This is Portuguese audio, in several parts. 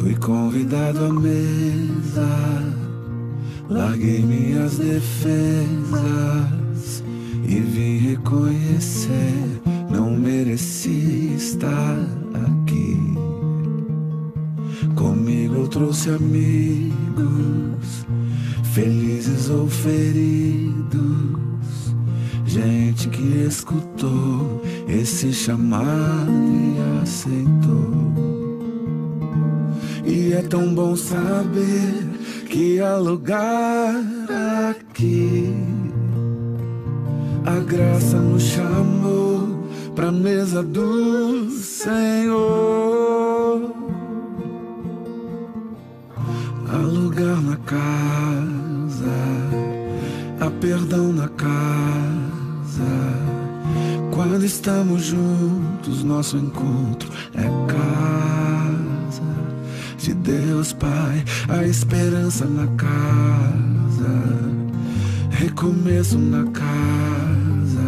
Fui convidado à mesa, larguei minhas defesas e vim reconhecer, não mereci estar aqui. Comigo eu trouxe amigos, felizes ou feridos, gente que escutou esse chamado e aceitou. E é tão bom saber que há lugar aqui. A graça nos chamou pra mesa do Senhor. Há lugar na casa, há perdão na casa. Quando estamos juntos, nosso encontro é casa de Deus Pai, a esperança na casa, recomeço na casa,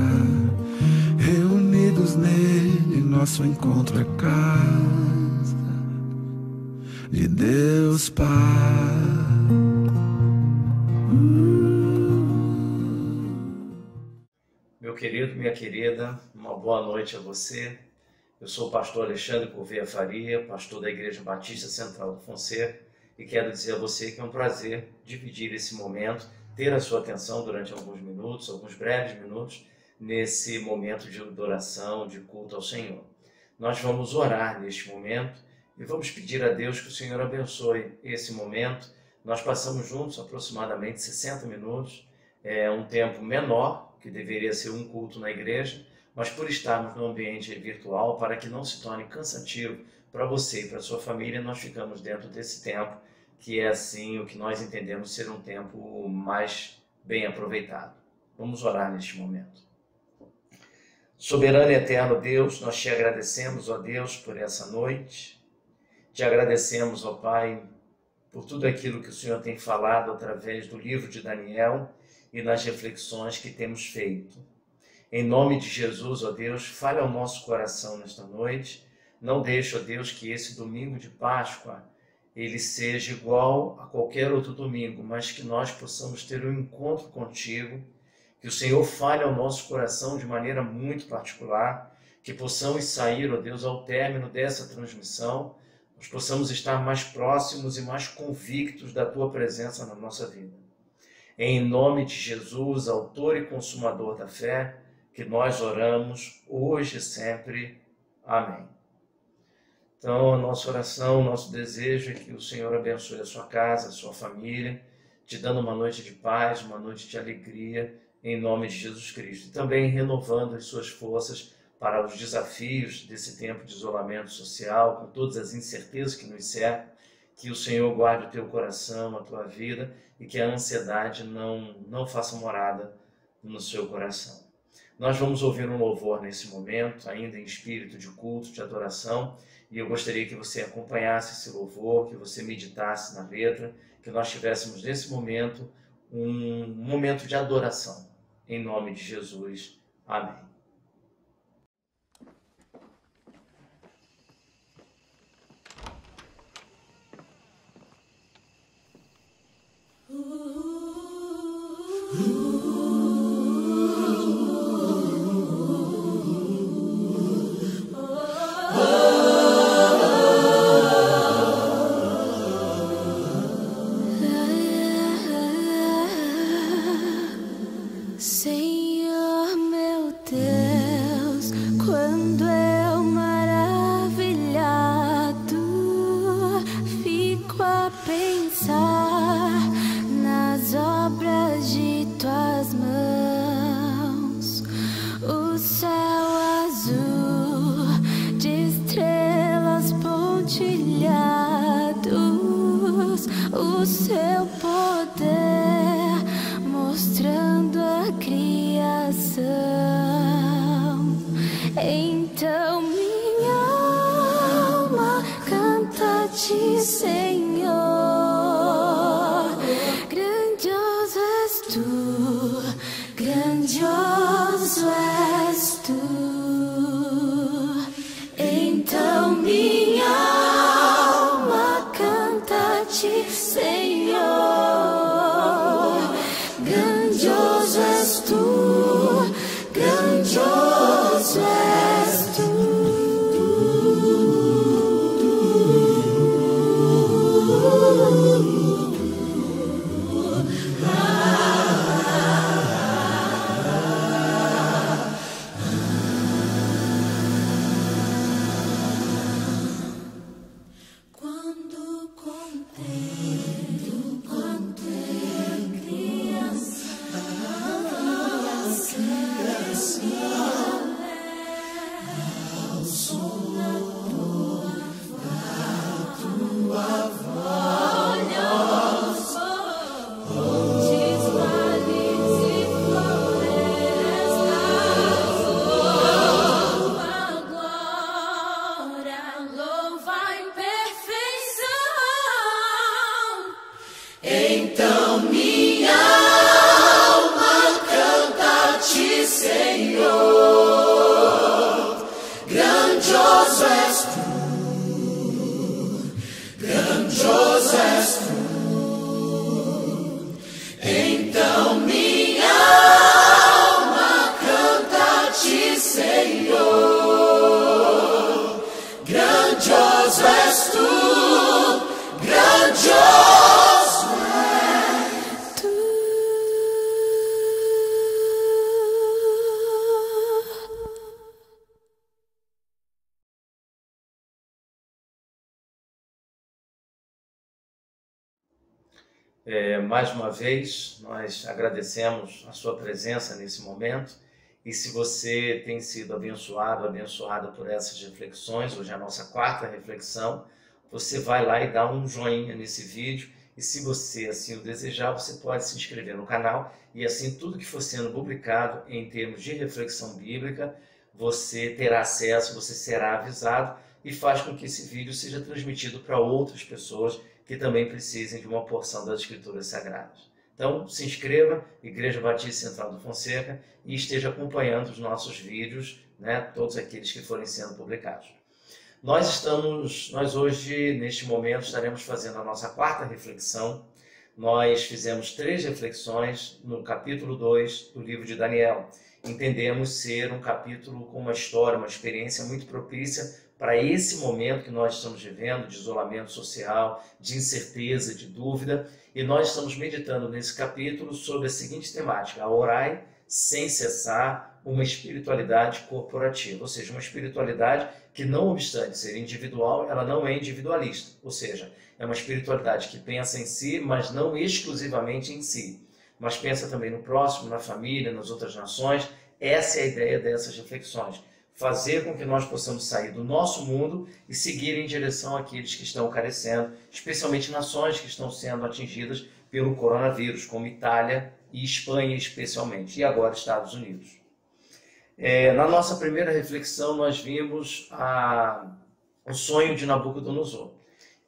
reunidos nele, nosso encontro é casa de Deus Pai. Meu querido, minha querida, uma boa noite a você. Eu sou o pastor Alexandre Gouveia Faria, pastor da Igreja Batista Central do Fonseca, e quero dizer a você que é um prazer dividir esse momento, ter a sua atenção durante alguns minutos, alguns breves minutos, nesse momento de adoração, de culto ao Senhor. Nós vamos orar neste momento e vamos pedir a Deus que o Senhor abençoe esse momento. Nós passamos juntos aproximadamente 60 minutos, é um tempo menor, que deveria ser um culto na igreja, mas por estarmos no ambiente virtual, para que não se torne cansativo para você e para sua família, nós ficamos dentro desse tempo, que é assim o que nós entendemos ser um tempo mais bem aproveitado. Vamos orar neste momento. Soberano e eterno Deus, nós te agradecemos, ó Deus, por essa noite. Te agradecemos, ó Pai, por tudo aquilo que o Senhor tem falado através do livro de Daniel e nas reflexões que temos feito. Em nome de Jesus, ó Deus, fale ao nosso coração nesta noite. Não deixe, ó Deus, que esse domingo de Páscoa ele seja igual a qualquer outro domingo, mas que nós possamos ter um encontro contigo, que o Senhor fale ao nosso coração de maneira muito particular, que possamos sair, ó Deus, ao término dessa transmissão, nós possamos estar mais próximos e mais convictos da Tua presença na nossa vida. Em nome de Jesus, autor e consumador da fé, que nós oramos hoje e sempre. Amém. Então, a nossa oração, o nosso desejo é que o Senhor abençoe a sua casa, a sua família, te dando uma noite de paz, uma noite de alegria, em nome de Jesus Cristo. E também renovando as suas forças para os desafios desse tempo de isolamento social, com todas as incertezas que nos cercam, que o Senhor guarde o teu coração, a tua vida, e que a ansiedade não faça morada no seu coração. Nós vamos ouvir um louvor nesse momento, ainda em espírito de culto, de adoração, e eu gostaria que você acompanhasse esse louvor, que você meditasse na letra, que nós tivéssemos nesse momento um momento de adoração. Em nome de Jesus. Amém. Senhor meu Deus, quando eu maravilhado fico a pensar nas obras de tuas mãos, o céu azul de estrelas pontilhados, o seu poder mostrando a criação. Então minha alma canta-te, Senhor. Grandioso és tu, grandioso és tu. Então minha alma canta canta-te, Senhor. Grandioso és tu, grandioso és tu. Então minha alma canta-te, Senhor. Grandioso és tu, grandioso és tu. Então minha alma canta-te, Senhor. Grandioso és tu, grandioso. Mais uma vez, nós agradecemos a sua presença nesse momento, e se você tem sido abençoado, abençoada por essas reflexões, hoje é a nossa quarta reflexão, você vai lá e dá um joinha nesse vídeo, e se você assim o desejar, você pode se inscrever no canal, e assim tudo que for sendo publicado em termos de reflexão bíblica, você terá acesso, você será avisado, e faz com que esse vídeo seja transmitido para outras pessoas que também precisem de uma porção das Escrituras Sagradas. Então, se inscreva, Igreja Batista Central do Fonseca, e esteja acompanhando os nossos vídeos, né, todos aqueles que forem sendo publicados. Nós hoje, neste momento, estaremos fazendo a nossa quarta reflexão. Nós fizemos 3 reflexões no capítulo 2 do livro de Daniel. Entendemos ser um capítulo com uma história, uma experiência muito propícia para esse momento que nós estamos vivendo, de isolamento social, de incerteza, de dúvida, e nós estamos meditando nesse capítulo sobre a seguinte temática: a orai sem cessar, uma espiritualidade corporativa, ou seja, uma espiritualidade que, não obstante ser individual, ela não é individualista, ou seja, é uma espiritualidade que pensa em si, mas não exclusivamente em si, mas pensa também no próximo, na família, nas outras nações. Essa é a ideia dessas reflexões. Fazer com que nós possamos sair do nosso mundo e seguir em direção àqueles que estão carecendo, especialmente nações que estão sendo atingidas pelo coronavírus, como Itália e Espanha especialmente, e agora Estados Unidos. Na nossa primeira reflexão, nós vimos o sonho de Nabucodonosor.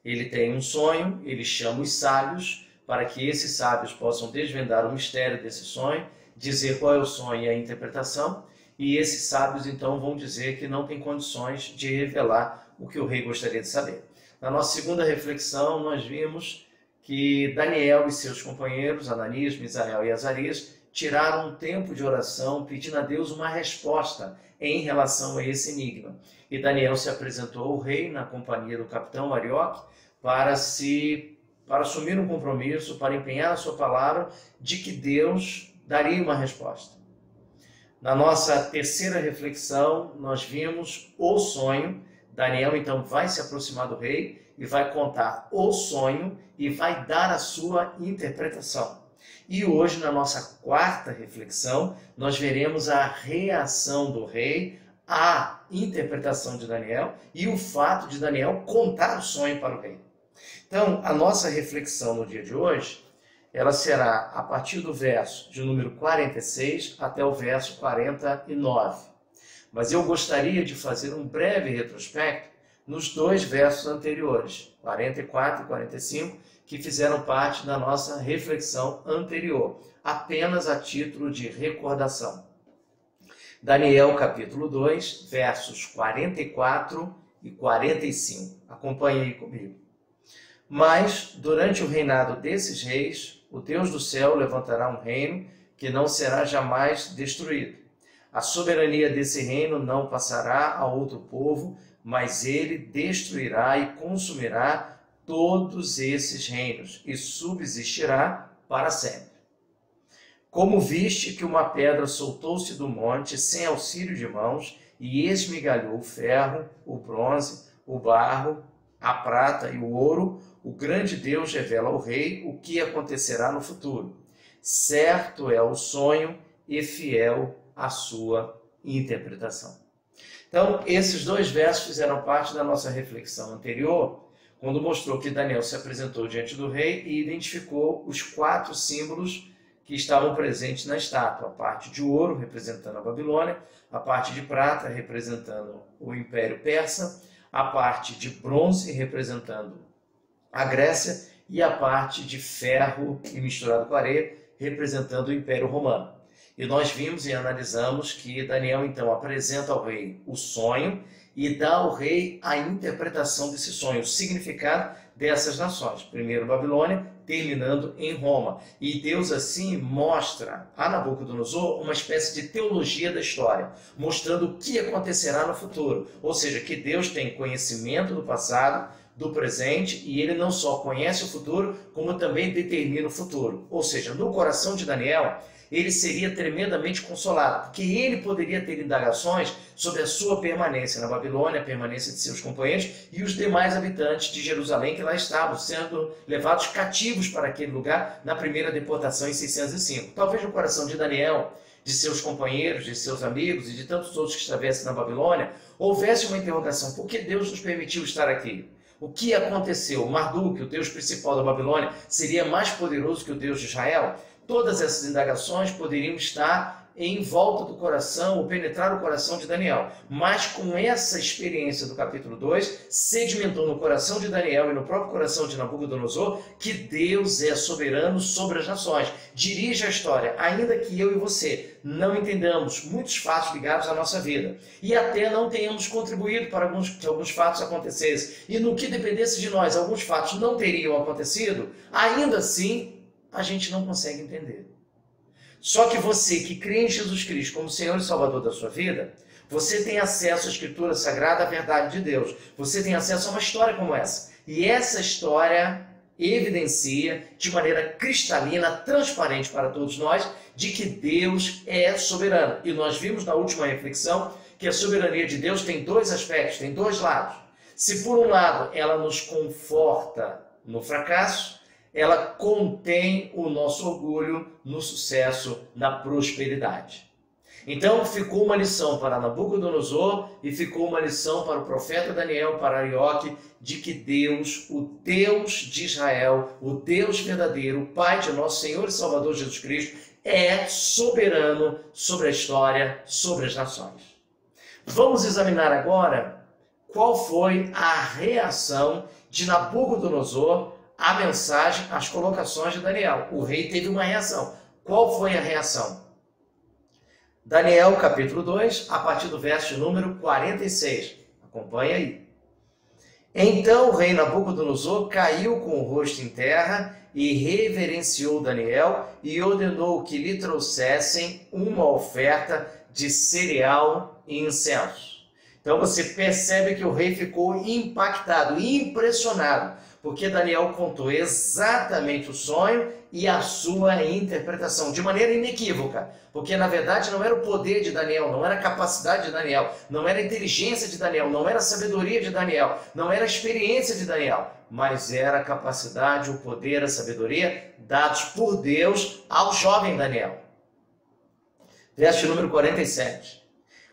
Ele tem um sonho, ele chama os sábios para que esses sábios possam desvendar o mistério desse sonho, dizer qual é o sonho e a interpretação, e esses sábios então vão dizer que não tem condições de revelar o que o rei gostaria de saber. Na nossa segunda reflexão, nós vimos que Daniel e seus companheiros, Ananias, Misael e Azarias, tiraram um tempo de oração pedindo a Deus uma resposta em relação a esse enigma. E Daniel se apresentou ao rei na companhia do capitão Arioque para assumir um compromisso, para empenhar a sua palavra de que Deus daria uma resposta. Na nossa terceira reflexão, nós vimos o sonho. Daniel, então, vai se aproximar do rei e vai contar o sonho e vai dar a sua interpretação. E hoje, na nossa quarta reflexão, nós veremos a reação do rei à interpretação de Daniel e o fato de Daniel contar o sonho para o rei. Então, a nossa reflexão no dia de hoje, ela será a partir do verso de número 46 até o verso 49. Mas eu gostaria de fazer um breve retrospecto nos 2 versos anteriores, 44 e 45, que fizeram parte da nossa reflexão anterior, apenas a título de recordação. Daniel capítulo 2, versos 44 e 45. Acompanhe aí comigo. Mas, durante o reinado desses reis, o Deus do céu levantará um reino que não será jamais destruído. A soberania desse reino não passará a outro povo, mas ele destruirá e consumirá todos esses reinos e subsistirá para sempre. Como viste que uma pedra soltou-se do monte sem auxílio de mãos e esmigalhou o ferro, o bronze, o barro, a prata e o ouro, o grande Deus revela ao rei o que acontecerá no futuro. Certo é o sonho e fiel a sua interpretação. Então, esses 2 versos fizeram parte da nossa reflexão anterior, quando mostrou que Daniel se apresentou diante do rei e identificou os 4 símbolos que estavam presentes na estátua. A parte de ouro, representando a Babilônia, a parte de prata, representando o Império Persa, a parte de bronze, representando a Grécia, e a parte de ferro e misturado com areia, representando o Império Romano. E nós vimos e analisamos que Daniel, então, apresenta ao rei o sonho e dá ao rei a interpretação desse sonho, o significado dessas nações. Primeiro Babilônia, terminando em Roma. E Deus, assim, mostra a Nabucodonosor uma espécie de teologia da história, mostrando o que acontecerá no futuro. Ou seja, que Deus tem conhecimento do passado, do presente, e ele não só conhece o futuro, como também determina o futuro. Ou seja, no coração de Daniel, ele seria tremendamente consolado, porque ele poderia ter indagações sobre a sua permanência na Babilônia, a permanência de seus companheiros e os demais habitantes de Jerusalém que lá estavam, sendo levados cativos para aquele lugar na primeira deportação em 605. Talvez no coração de Daniel, de seus companheiros, de seus amigos e de tantos outros que estivessem na Babilônia, houvesse uma interrogação: por que Deus nos permitiu estar aqui? O que aconteceu? Marduk, o Deus principal da Babilônia, seria mais poderoso que o Deus de Israel? Todas essas indagações poderiam estar em volta do coração, ou penetrar o coração de Daniel. Mas com essa experiência do capítulo 2, sedimentou no coração de Daniel e no próprio coração de Nabucodonosor que Deus é soberano sobre as nações. Dirige a história, ainda que eu e você não entendamos muitos fatos ligados à nossa vida e até não tenhamos contribuído para que alguns fatos acontecessem, e no que dependesse de nós alguns fatos não teriam acontecido, ainda assim a gente não consegue entender. Só que você que crê em Jesus Cristo como Senhor e Salvador da sua vida, você tem acesso à Escritura Sagrada, à verdade de Deus. Você tem acesso a uma história como essa. E essa história evidencia de maneira cristalina, transparente para todos nós, de que Deus é soberano. E nós vimos na última reflexão que a soberania de Deus tem 2 aspectos, tem 2 lados. Se por um lado ela nos conforta no fracasso, ela contém o nosso orgulho no sucesso, na prosperidade. Então ficou uma lição para Nabucodonosor e ficou uma lição para o profeta Daniel, para Arioque, de que Deus, o Deus de Israel, o Deus verdadeiro, o Pai de nosso Senhor e Salvador Jesus Cristo, é soberano sobre a história, sobre as nações. Vamos examinar agora qual foi a reação de Nabucodonosor à mensagem, às colocações de Daniel. O rei teve uma reação. Qual foi a reação? Daniel, capítulo 2, a partir do verso número 46. Acompanha aí. Então o rei Nabucodonosor caiu com o rosto em terra e reverenciou Daniel e ordenou que lhe trouxessem uma oferta de cereal e incenso. Então você percebe que o rei ficou impactado, impressionado, porque Daniel contou exatamente o sonho e a sua interpretação, de maneira inequívoca, porque na verdade não era o poder de Daniel, não era a capacidade de Daniel, não era a inteligência de Daniel, não era a sabedoria de Daniel, não era a experiência de Daniel, mas era a capacidade, o poder, a sabedoria dados por Deus ao jovem Daniel. Verso número 47.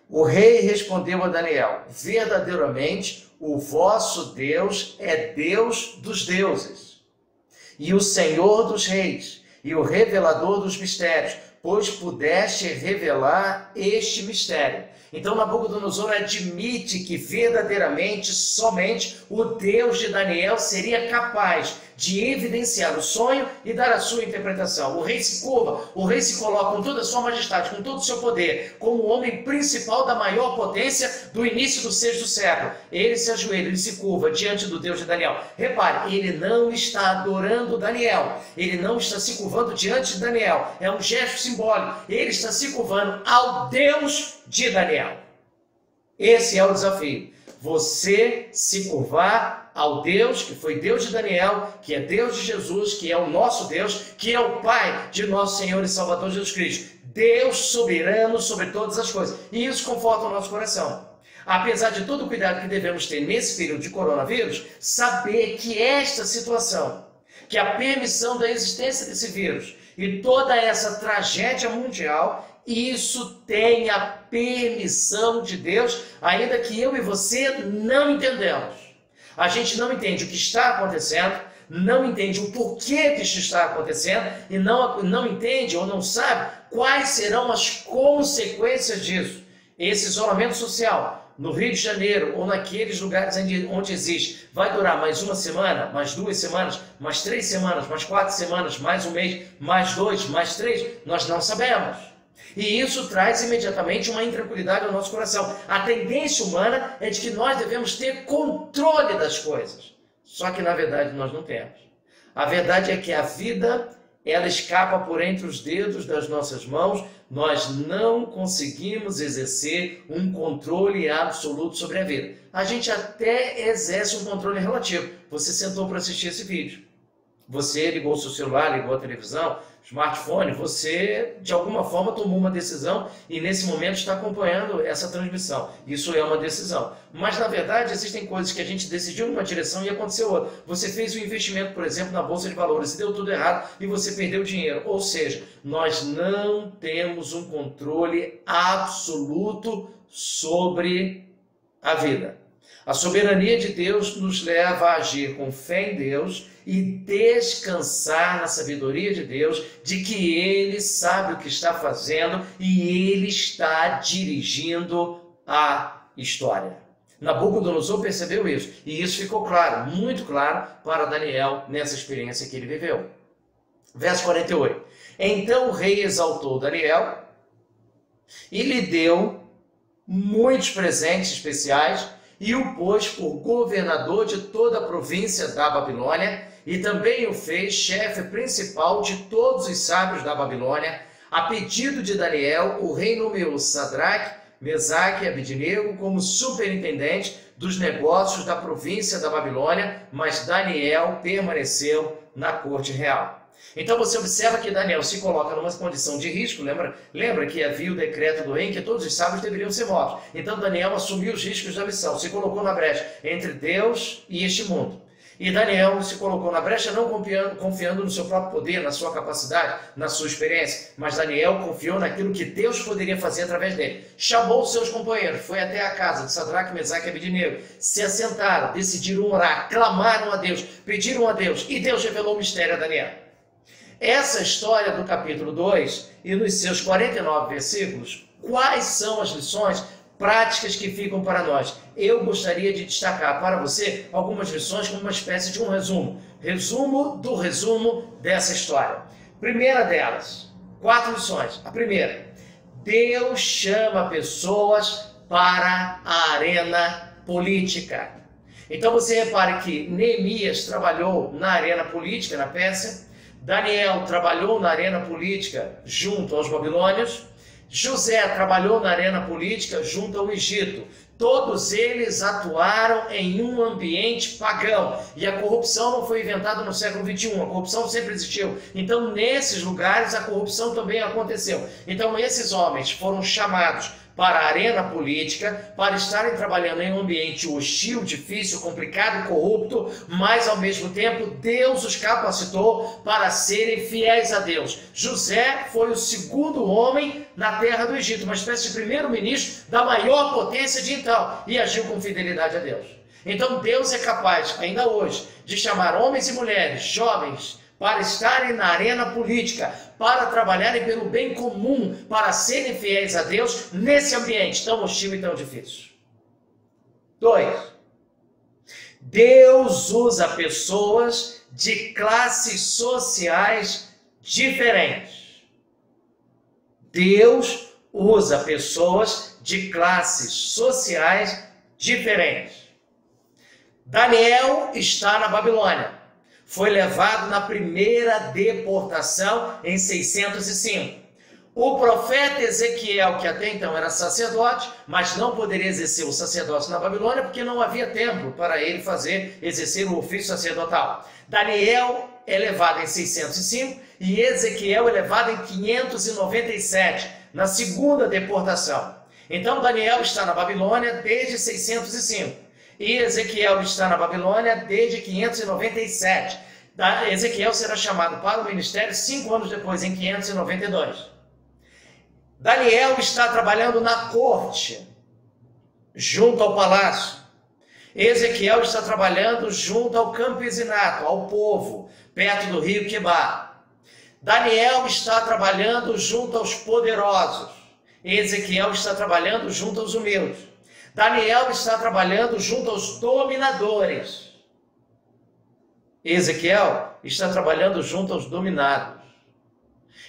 O rei respondeu a Daniel: verdadeiramente o vosso Deus é Deus dos deuses, e o Senhor dos reis, e o revelador dos mistérios, pois pudeste revelar este mistério. Então Nabucodonosor admite que verdadeiramente somente o Deus de Daniel seria capaz de evidenciar o sonho e dar a sua interpretação. O rei se curva, o rei se coloca com toda a sua majestade, com todo o seu poder, como o homem principal da maior potência do início do 6º século. Ele se ajoelha, ele se curva diante do Deus de Daniel. Repare, ele não está adorando Daniel, ele não está se curvando diante de Daniel. É um gesto simbólico. Ele está se curvando ao Deus de Daniel. Esse é o desafio. Você se curvar ao Deus que foi Deus de Daniel, que é Deus de Jesus, que é o nosso Deus, que é o Pai de nosso Senhor e Salvador Jesus Cristo. Deus soberano sobre todas as coisas. E isso conforta o nosso coração. Apesar de todo o cuidado que devemos ter nesse período de coronavírus, saber que esta situação, que a permissão da existência desse vírus e toda essa tragédia mundial, isso tem a permissão de Deus, ainda que eu e você não entendemos. A gente não entende o que está acontecendo, não entende o porquê que isso está acontecendo e não entende ou não sabe quais serão as consequências disso. Esse isolamento social no Rio de Janeiro ou naqueles lugares onde existe, vai durar mais uma semana, mais 2 semanas, mais 3 semanas, mais 4 semanas, mais um mês, mais 2, mais 3, nós não sabemos. E isso traz imediatamente uma intranquilidade ao nosso coração. A tendência humana é de que nós devemos ter controle das coisas. Só que na verdade nós não temos. A verdade é que a vida, ela escapa por entre os dedos das nossas mãos. Nós não conseguimos exercer um controle absoluto sobre a vida. A gente até exerce um controle relativo. Você sentou para assistir esse vídeo. Você ligou o seu celular, ligou a televisão, smartphone, você de alguma forma tomou uma decisão e nesse momento está acompanhando essa transmissão. Isso é uma decisão. Mas na verdade existem coisas que a gente decidiu numa direção e aconteceu outra. Você fez um investimento, por exemplo, na Bolsa de Valores e deu tudo errado e você perdeu dinheiro. Ou seja, nós não temos um controle absoluto sobre a vida. A soberania de Deus nos leva a agir com fé em Deus e descansar na sabedoria de Deus, de que Ele sabe o que está fazendo e Ele está dirigindo a história. Nabucodonosor percebeu isso, e isso ficou claro, muito claro, para Daniel nessa experiência que ele viveu. Verso 48. Então o rei exaltou Daniel e lhe deu muitos presentes especiais, e o pôs por governador de toda a província da Babilônia, e também o fez chefe principal de todos os sábios da Babilônia. A pedido de Daniel, o rei nomeou Sadraque, Mesaque e Abednego como superintendente dos negócios da província da Babilônia, mas Daniel permaneceu na corte real. Então você observa que Daniel se coloca numa condição de risco. Lembra que havia o decreto do rei que todos os sábios deveriam ser mortos. Então Daniel assumiu os riscos da missão, se colocou na brecha entre Deus e este mundo. E Daniel se colocou na brecha não confiando no seu próprio poder, na sua capacidade, na sua experiência, mas Daniel confiou naquilo que Deus poderia fazer através dele. Chamou os seus companheiros, foi até a casa de Sadraque, Mesaque e Abednego, se assentaram, decidiram orar, clamaram a Deus, pediram a Deus, e Deus revelou o mistério a Daniel. Essa história do capítulo 2 e nos seus 49 versículos, quais são as lições práticas que ficam para nós? Eu gostaria de destacar para você algumas lições como uma espécie de um resumo. Resumo do resumo dessa história. Primeira delas, 4 lições. A primeira, Deus chama pessoas para a arena política. Então você repare que Neemias trabalhou na arena política na Pérsia, Daniel trabalhou na arena política junto aos babilônios, José trabalhou na arena política junto ao Egito. Todos eles atuaram em um ambiente pagão. E a corrupção não foi inventada no século XXI, a corrupção sempre existiu. Então, nesses lugares, a corrupção também aconteceu. Então, esses homens foram chamados para a arena política, para estarem trabalhando em um ambiente hostil, difícil, complicado e corrupto, mas ao mesmo tempo Deus os capacitou para serem fiéis a Deus. José foi o segundo homem na terra do Egito, uma espécie de primeiro-ministro da maior potência de então, e agiu com fidelidade a Deus. Então Deus é capaz, ainda hoje, de chamar homens e mulheres, jovens, para estarem na arena política, para trabalharem pelo bem comum, para serem fiéis a Deus nesse ambiente tão hostil e tão difícil. 2. Deus usa pessoas de classes sociais diferentes. Deus usa pessoas de classes sociais diferentes. Daniel está na Babilônia. Foi levado na primeira deportação em 605. O profeta Ezequiel, que até então era sacerdote, mas não poderia exercer o sacerdócio na Babilônia porque não havia templo para ele exercer o ofício sacerdotal. Daniel é levado em 605 e Ezequiel é levado em 597, na segunda deportação. Então Daniel está na Babilônia desde 605 e Ezequiel está na Babilônia desde 597. Ezequiel será chamado para o ministério 5 anos depois, em 592. Daniel está trabalhando na corte, junto ao palácio. Ezequiel está trabalhando junto ao campesinato, ao povo, perto do rio Quebar. Daniel está trabalhando junto aos poderosos. Ezequiel está trabalhando junto aos humildes. Daniel está trabalhando junto aos dominadores. Ezequiel está trabalhando junto aos dominados.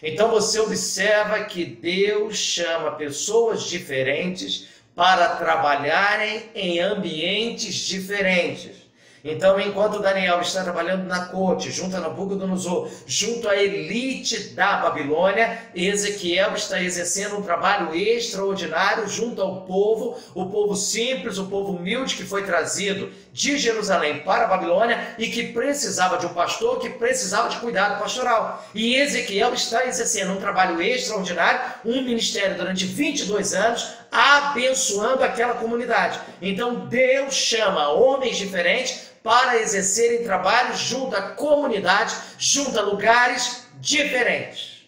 Então você observa que Deus chama pessoas diferentes para trabalharem em ambientes diferentes. Então, enquanto Daniel está trabalhando na corte, junto a Nabucodonosor, junto à elite da Babilônia, Ezequiel está exercendo um trabalho extraordinário junto ao povo, o povo simples, o povo humilde que foi trazido de Jerusalém para a Babilônia e que precisava de um pastor, que precisava de cuidado pastoral. E Ezequiel está exercendo um trabalho extraordinário, um ministério durante 22 anos, abençoando aquela comunidade. Então, Deus chama homens diferentes para exercerem trabalho junto a comunidades, junto a lugares diferentes.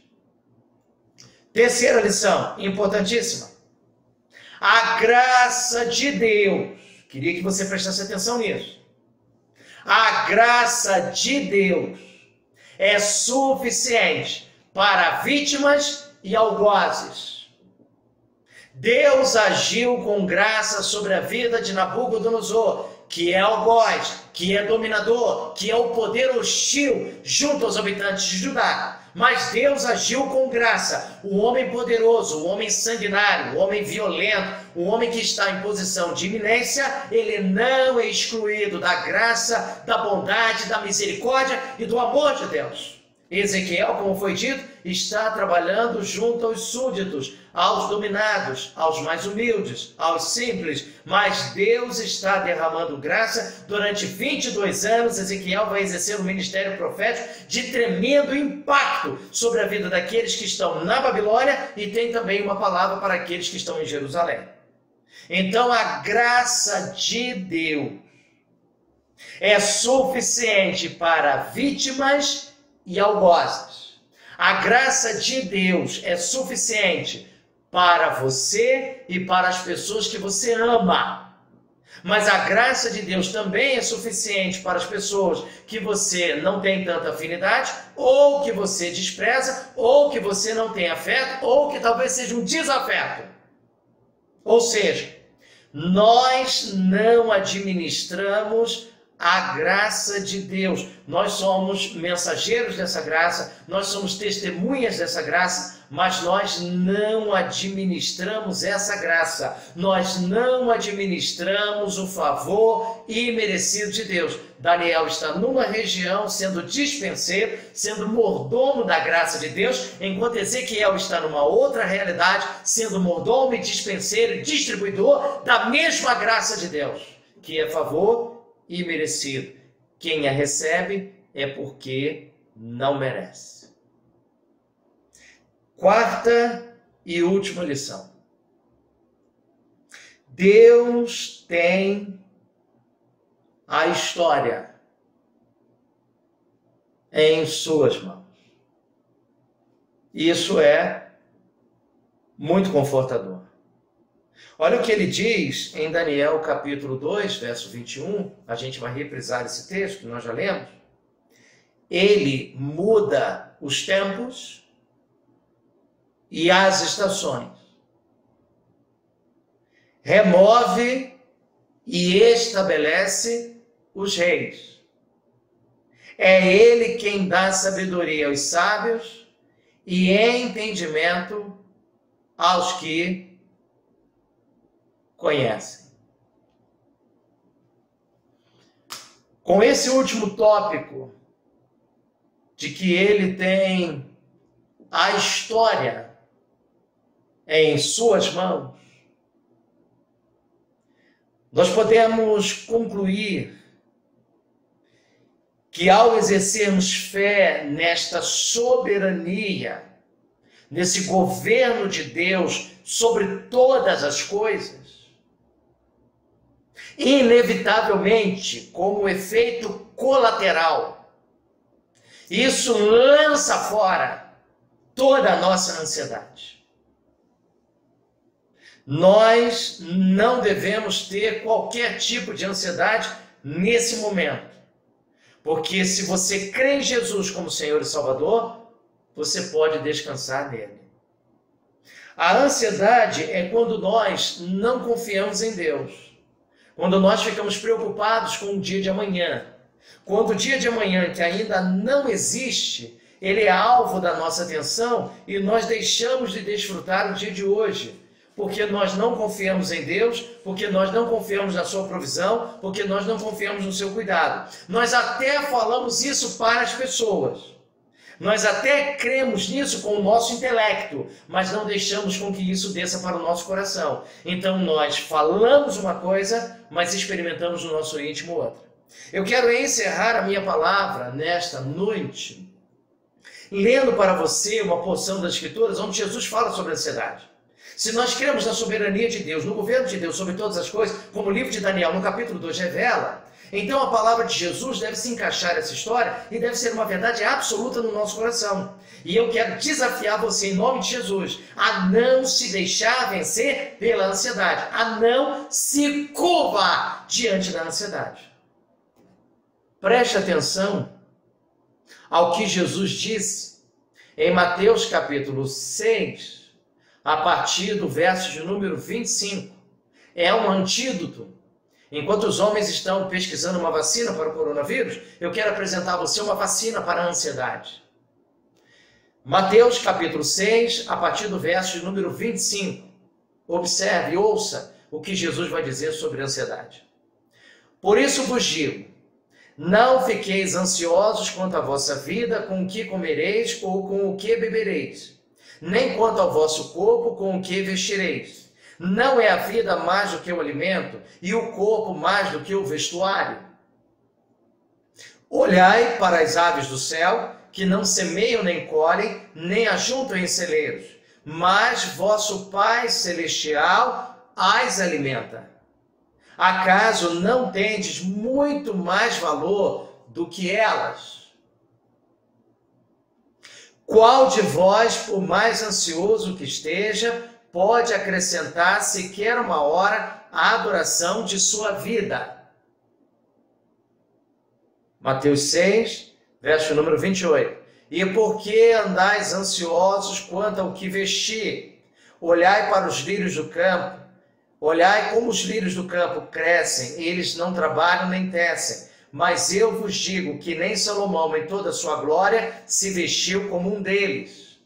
Terceira lição, importantíssima. A graça de Deus. Queria que você prestasse atenção nisso. A graça de Deus é suficiente para vítimas e algozes. Deus agiu com graça sobre a vida de Nabucodonosor, que é algoz, que é dominador, que é o poder hostil junto aos habitantes de Judá. Mas Deus agiu com graça. O homem poderoso, o homem sanguinário, o homem violento, o homem que está em posição de iminência, ele não é excluído da graça, da bondade, da misericórdia e do amor de Deus. Ezequiel, como foi dito, está trabalhando junto aos súditos, aos dominados, aos mais humildes, aos simples, mas Deus está derramando graça. Durante 22 anos, Ezequiel vai exercer um ministério profético de tremendo impacto sobre a vida daqueles que estão na Babilônia e tem também uma palavra para aqueles que estão em Jerusalém. Então, a graça de Deus é suficiente para vítimas e algozes. A graça de Deus é suficiente para você e para as pessoas que você ama. Mas a graça de Deus também é suficiente para as pessoas que você não tem tanta afinidade, ou que você despreza, ou que você não tem afeto, ou que talvez seja um desafeto. Ou seja, nós não administramos a graça de Deus. Nós somos mensageiros dessa graça, nós somos testemunhas dessa graça, mas nós não administramos essa graça. Nós não administramos o favor imerecido de Deus. Daniel está numa região sendo dispenseiro, sendo mordomo da graça de Deus, enquanto Ezequiel está numa outra realidade, sendo mordomo e dispenseiro e distribuidor da mesma graça de Deus, que é favor imerecido. Quem a recebe é porque não merece. Quarta e última lição. Deus tem a história em suas mãos. Isso é muito confortador. Olha o que ele diz em Daniel capítulo 2, verso 21. A gente vai reprisar esse texto que nós já lemos. Ele muda os tempos e as estações. Remove e estabelece os reis. É Ele quem dá sabedoria aos sábios e entendimento aos que conhecem. Com esse último tópico, de que Ele tem a história em suas mãos, nós podemos concluir que ao exercermos fé nesta soberania, nesse governo de Deus sobre todas as coisas, inevitavelmente, como efeito colateral, isso lança fora toda a nossa ansiedade. Nós não devemos ter qualquer tipo de ansiedade nesse momento. Porque se você crê em Jesus como Senhor e Salvador, você pode descansar nele. A ansiedade é quando nós não confiamos em Deus. Quando nós ficamos preocupados com o dia de amanhã. Quando o dia de amanhã, que ainda não existe, ele é alvo da nossa atenção e nós deixamos de desfrutar o dia de hoje. Porque nós não confiamos em Deus, porque nós não confiamos na sua provisão, porque nós não confiamos no seu cuidado. Nós até falamos isso para as pessoas. Nós até cremos nisso com o nosso intelecto, mas não deixamos com que isso desça para o nosso coração. Então nós falamos uma coisa, mas experimentamos no nosso íntimo outra. Eu quero encerrar a minha palavra nesta noite, lendo para você uma porção das Escrituras onde Jesus fala sobre a ansiedade. Se nós cremos na soberania de Deus, no governo de Deus sobre todas as coisas, como o livro de Daniel, no capítulo 2, revela, então a palavra de Jesus deve se encaixar nessa história e deve ser uma verdade absoluta no nosso coração. E eu quero desafiar você, em nome de Jesus, a não se deixar vencer pela ansiedade, a não se curvar diante da ansiedade. Preste atenção ao que Jesus disse em Mateus capítulo 6, a partir do verso de número 25. É um antídoto. Enquanto os homens estão pesquisando uma vacina para o coronavírus, eu quero apresentar a você uma vacina para a ansiedade. Mateus capítulo 6, a partir do verso de número 25. Observe e ouça o que Jesus vai dizer sobre a ansiedade. Por isso vos digo, não fiqueis ansiosos quanto à vossa vida, com o que comereis ou com o que bebereis, nem quanto ao vosso corpo, com o que vestireis. Não é a vida mais do que o alimento, e o corpo mais do que o vestuário? Olhai para as aves do céu, que não semeiam nem colhem, nem ajuntam em celeiros, mas vosso Pai Celestial as alimenta. Acaso não tendes muito mais valor do que elas? Qual de vós, por mais ansioso que esteja, pode acrescentar sequer uma hora à duração de sua vida? Mateus 6, verso número 28. E por que andais ansiosos quanto ao que vestir? Olhai para os lírios do campo. Olhai como os lírios do campo crescem, eles não trabalham nem tecem. Mas eu vos digo que nem Salomão, em toda a sua glória, se vestiu como um deles.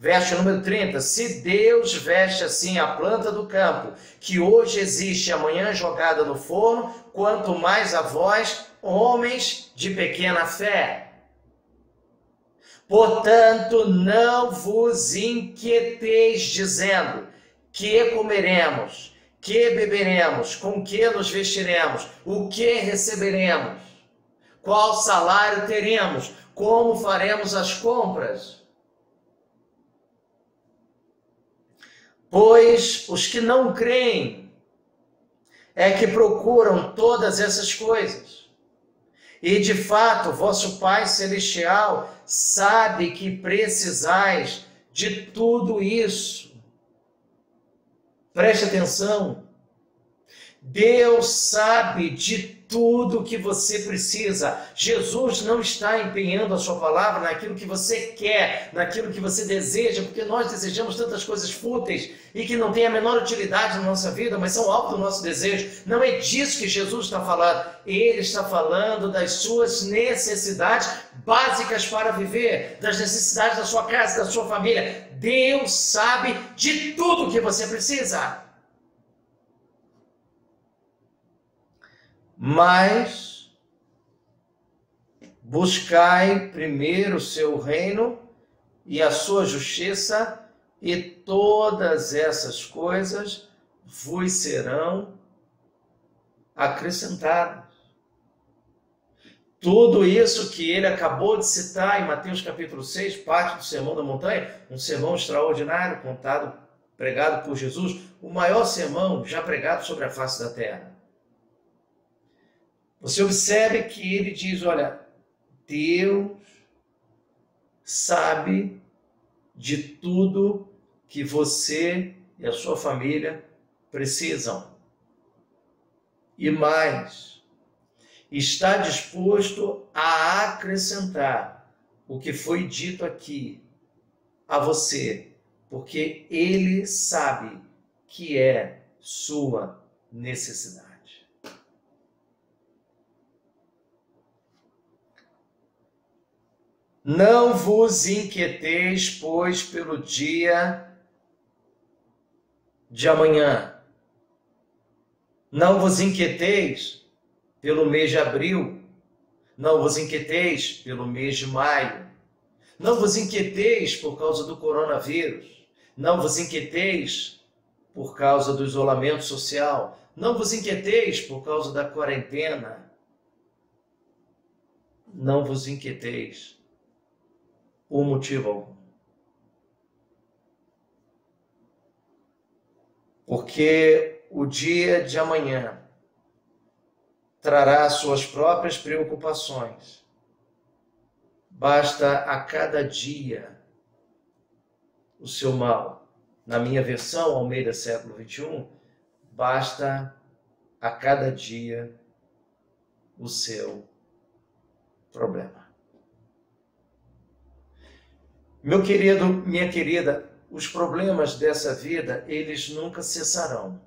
Verso número 30. Se Deus veste assim a planta do campo, que hoje existe e amanhã jogada no forno, quanto mais a vós, homens de pequena fé. Portanto, não vos inquieteis dizendo, que comeremos, que beberemos, com que nos vestiremos, o que receberemos, qual salário teremos, como faremos as compras? Pois os que não creem é que procuram todas essas coisas. E de fato, vosso Pai Celestial sabe que precisais de tudo isso. Preste atenção. Deus sabe de tudo o que você precisa. Jesus não está empenhando a sua palavra naquilo que você quer, naquilo que você deseja, porque nós desejamos tantas coisas fúteis e que não têm a menor utilidade na nossa vida, mas são alvo do nosso desejo. Não é disso que Jesus está falando. Ele está falando das suas necessidades básicas para viver, das necessidades da sua casa, da sua família. Deus sabe de tudo o que você precisa. Mas buscai primeiro o seu reino e a sua justiça, e todas essas coisas vos serão acrescentadas. Tudo isso que ele acabou de citar em Mateus capítulo 6, parte do Sermão da Montanha, um sermão extraordinário, pregado por Jesus, o maior sermão já pregado sobre a face da terra. Você observe que ele diz, olha, Deus sabe de tudo que você e a sua família precisam. E mais, está disposto a acrescentar o que foi dito aqui a você, porque ele sabe que é sua necessidade. Não vos inquieteis, pois, pelo dia de amanhã. Não vos inquieteis pelo mês de abril. Não vos inquieteis pelo mês de maio. Não vos inquieteis por causa do coronavírus. Não vos inquieteis por causa do isolamento social. Não vos inquieteis por causa da quarentena. Não vos inquieteis por motivo algum. Porque o dia de amanhã trará suas próprias preocupações. Basta a cada dia o seu mal. Na minha versão, Almeida século XXI, basta a cada dia o seu problema. Meu querido, minha querida, os problemas dessa vida, eles nunca cessarão.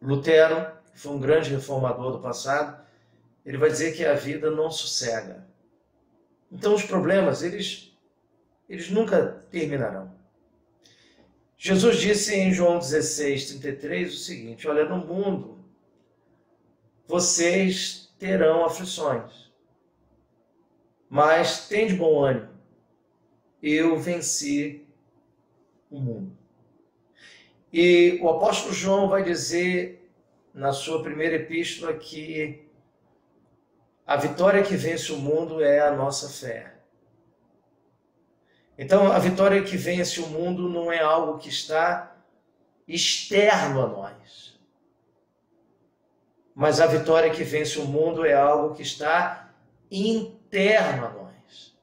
Lutero, que foi um grande reformador do passado, ele vai dizer que a vida não sossega. Então os problemas, eles nunca terminarão. Jesus disse em João 16:33 o seguinte, olha, no mundo vocês terão aflições, mas tende bom ânimo. Eu venci o mundo. E o apóstolo João vai dizer na sua primeira epístola que a vitória que vence o mundo é a nossa fé. Então, a vitória que vence o mundo não é algo que está externo a nós. Mas a vitória que vence o mundo é algo que está interno a nós,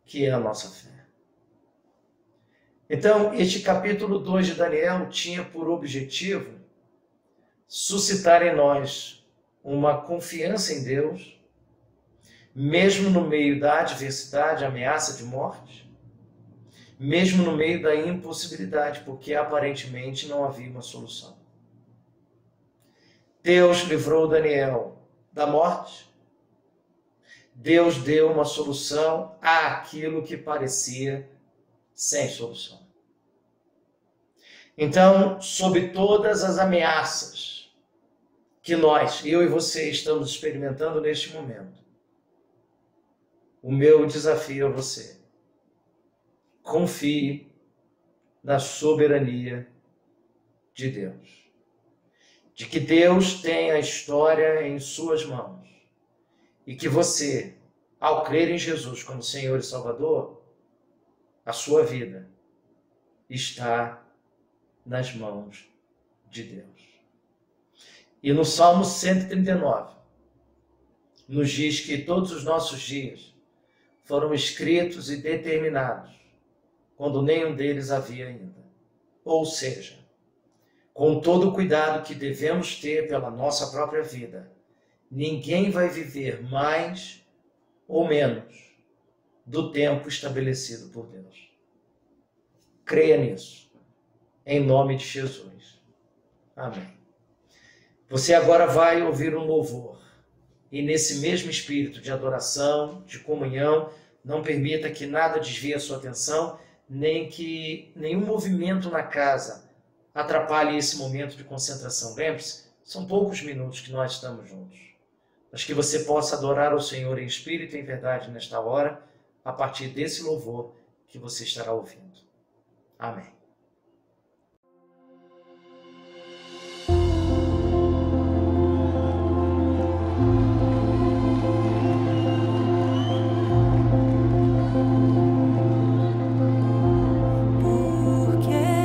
que é a nossa fé. Então, este capítulo 2 de Daniel tinha por objetivo suscitar em nós uma confiança em Deus, mesmo no meio da adversidade, ameaça de morte, mesmo no meio da impossibilidade, porque aparentemente não havia uma solução. Deus livrou Daniel da morte. Deus deu uma solução àquilo que parecia sem solução. Então, sob todas as ameaças que nós, eu e você, estamos experimentando neste momento, o meu desafio a você: confie na soberania de Deus. De que Deus tem a história em suas mãos. E que você, ao crer em Jesus como Senhor e Salvador, a sua vida está nas mãos de Deus. E no Salmo 139, nos diz que todos os nossos dias foram escritos e determinados, quando nenhum deles havia ainda. Ou seja, com todo o cuidado que devemos ter pela nossa própria vida, ninguém vai viver mais ou menos do tempo estabelecido por Deus. Creia nisso, em nome de Jesus. Amém. Você agora vai ouvir um louvor, e nesse mesmo espírito de adoração, de comunhão, não permita que nada desvie a sua atenção, nem que nenhum movimento na casa atrapalhe esse momento de concentração. Lembre-se, são poucos minutos que nós estamos juntos, mas que você possa adorar ao Senhor em espírito e em verdade nesta hora, a partir desse louvor que você estará ouvindo. Amém. Porque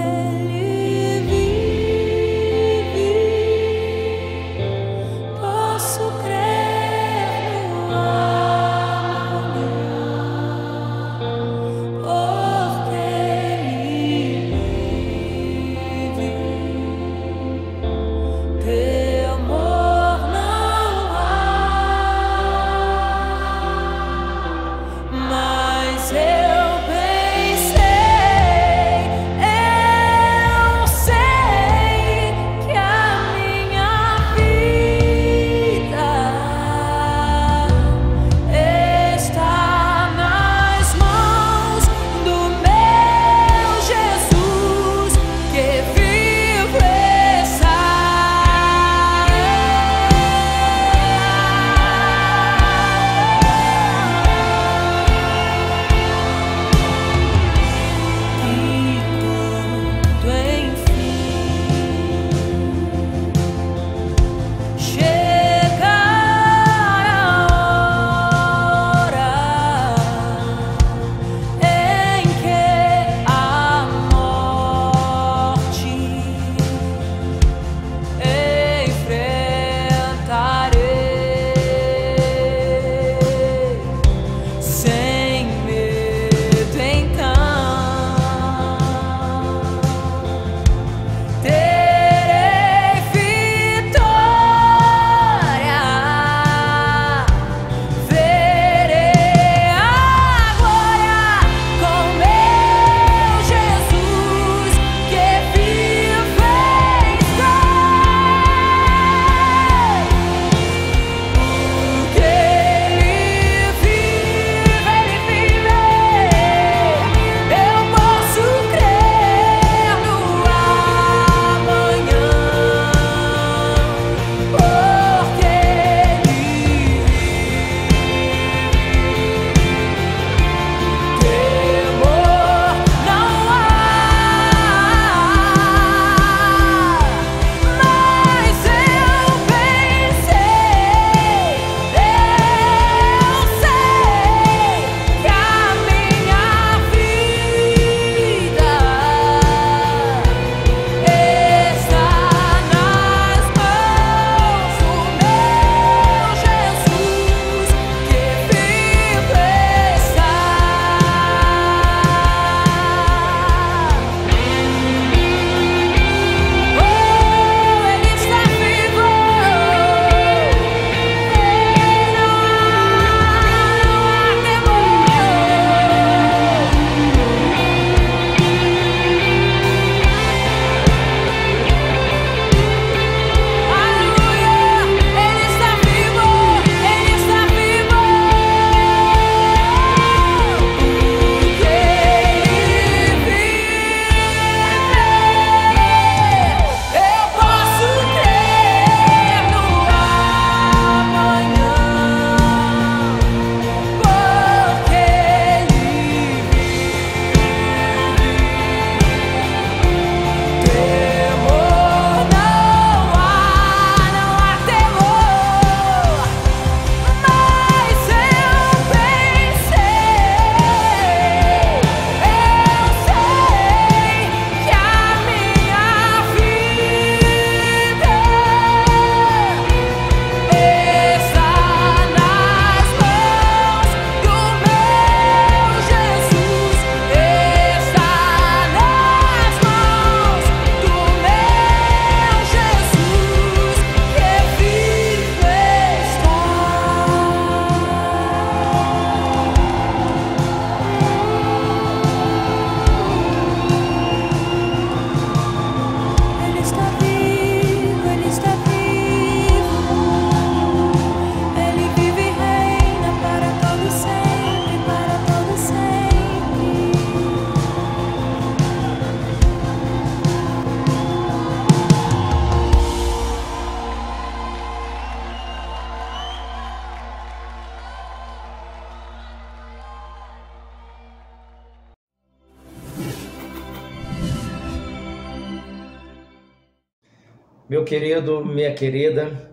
Meu querido, minha querida,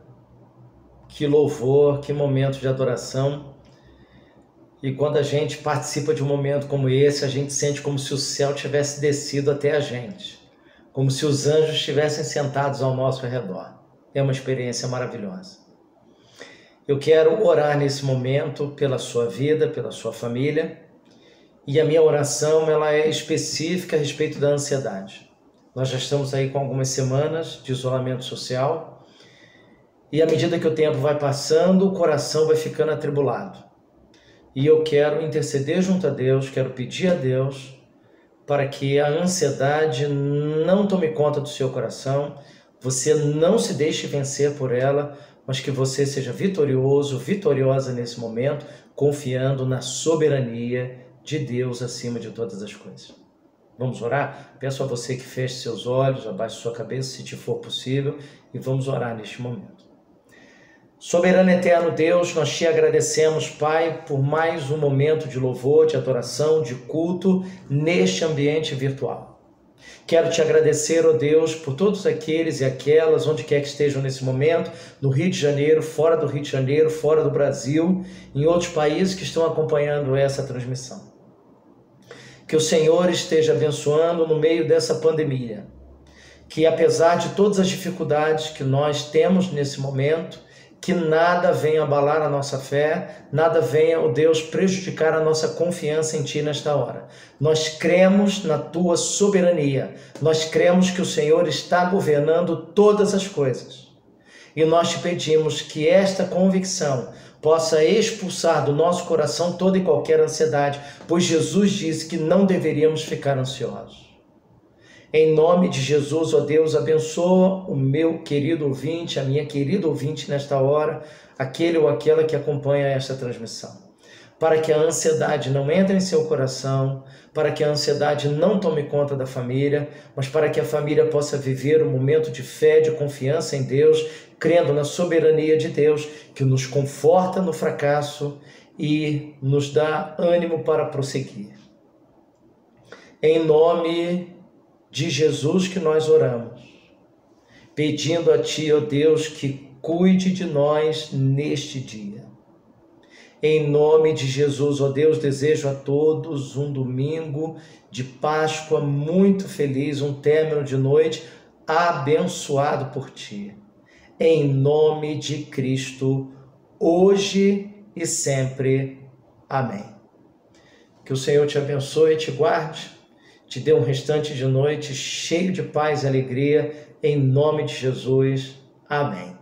que louvor, que momento de adoração. E quando a gente participa de um momento como esse, a gente sente como se o céu tivesse descido até a gente, como se os anjos estivessem sentados ao nosso redor. É uma experiência maravilhosa. Eu quero orar nesse momento pela sua vida, pela sua família, e a minha oração ela é específica a respeito da ansiedade. Nós já estamos aí com algumas semanas de isolamento social, e à medida que o tempo vai passando, o coração vai ficando atribulado. E eu quero interceder junto a Deus, quero pedir a Deus para que a ansiedade não tome conta do seu coração, você não se deixe vencer por ela, mas que você seja vitorioso, vitoriosa nesse momento, confiando na soberania de Deus acima de todas as coisas. Vamos orar? Peço a você que feche seus olhos, abaixe sua cabeça se te for possível e vamos orar neste momento. Soberano eterno Deus, nós te agradecemos, Pai, por mais um momento de louvor, de adoração, de culto neste ambiente virtual. Quero te agradecer, ó Deus, por todos aqueles e aquelas, onde quer que estejam nesse momento, no Rio de Janeiro, fora do Rio de Janeiro, fora do Brasil, em outros países que estão acompanhando essa transmissão. Que o Senhor esteja abençoando no meio dessa pandemia. Que apesar de todas as dificuldades que nós temos nesse momento, que nada venha abalar a nossa fé, nada venha, ó Deus, prejudicar a nossa confiança em Ti nesta hora. Nós cremos na Tua soberania, nós cremos que o Senhor está governando todas as coisas. E nós te pedimos que esta convicção possa expulsar do nosso coração toda e qualquer ansiedade, pois Jesus disse que não deveríamos ficar ansiosos. Em nome de Jesus, ó Deus, abençoa o meu querido ouvinte, a minha querida ouvinte nesta hora, aquele ou aquela que acompanha esta transmissão. Para que a ansiedade não entre em seu coração, para que a ansiedade não tome conta da família, mas para que a família possa viver um momento de fé, de confiança em Deus, crendo na soberania de Deus, que nos conforta no fracasso e nos dá ânimo para prosseguir. Em nome de Jesus que nós oramos, pedindo a Ti, ó Deus, que cuide de nós neste dia. Em nome de Jesus, ó Deus, desejo a todos um domingo de Páscoa muito feliz, um término de noite abençoado por Ti. Em nome de Cristo, hoje e sempre. Amém. Que o Senhor te abençoe e te guarde, te dê um restante de noite cheio de paz e alegria, em nome de Jesus. Amém.